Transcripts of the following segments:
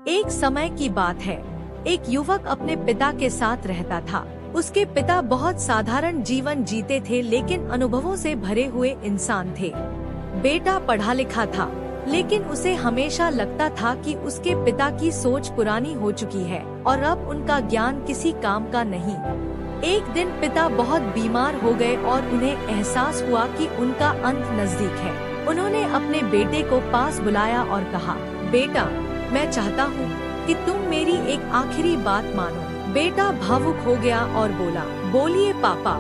एक समय की बात है, एक युवक अपने पिता के साथ रहता था। उसके पिता बहुत साधारण जीवन जीते थे, लेकिन अनुभवों से भरे हुए इंसान थे। बेटा पढ़ा लिखा था, लेकिन उसे हमेशा लगता था कि उसके पिता की सोच पुरानी हो चुकी है और अब उनका ज्ञान किसी काम का नहीं। एक दिन पिता बहुत बीमार हो गए और उन्हें एहसास हुआ कि उनका अंत नजदीक है। उन्होंने अपने बेटे को पास बुलाया और कहा, बेटा, मैं चाहता हूँ कि तुम मेरी एक आखिरी बात मानो। बेटा भावुक हो गया और बोला, बोलिए पापा,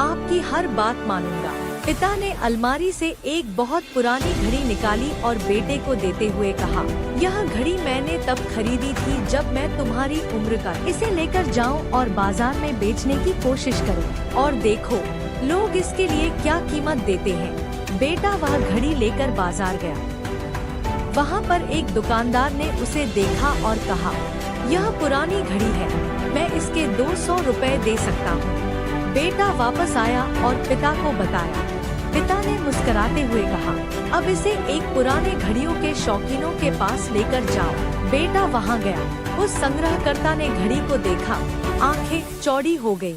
आपकी हर बात मानूंगा। पिता ने अलमारी से एक बहुत पुरानी घड़ी निकाली और बेटे को देते हुए कहा, यह घड़ी मैंने तब खरीदी थी जब मैं तुम्हारी उम्र का। इसे लेकर जाओ और बाजार में बेचने की कोशिश करो और देखो लोग इसके लिए क्या कीमत देते हैं। बेटा वह घड़ी लेकर बाजार गया। वहाँ पर एक दुकानदार ने उसे देखा और कहा, यह पुरानी घड़ी है, मैं इसके 200 रुपए दे सकता हूँ। बेटा वापस आया और पिता को बताया। पिता ने मुस्कुराते हुए कहा, अब इसे एक पुराने घड़ियों के शौकीनों के पास लेकर जाओ। बेटा वहाँ गया। उस संग्रहकर्ता ने घड़ी को देखा, आंखें चौड़ी हो गईं।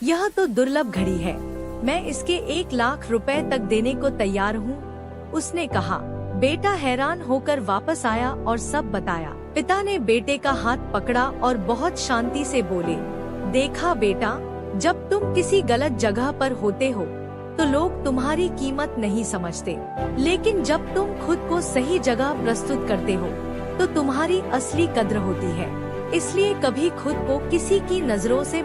यह तो दुर्लभ घड़ी है, मैं इसके 1 लाख रुपए तक देने को तैयार हूँ, उसने कहा। बेटा हैरान होकर वापस आया और सब बताया। पिता ने बेटे का हाथ पकड़ा और बहुत शांति से बोले, देखा बेटा, जब तुम किसी गलत जगह पर होते हो तो लोग तुम्हारी कीमत नहीं समझते, लेकिन जब तुम खुद को सही जगह प्रस्तुत करते हो तो तुम्हारी असली कद्र होती है। इसलिए कभी खुद को किसी की नजरों से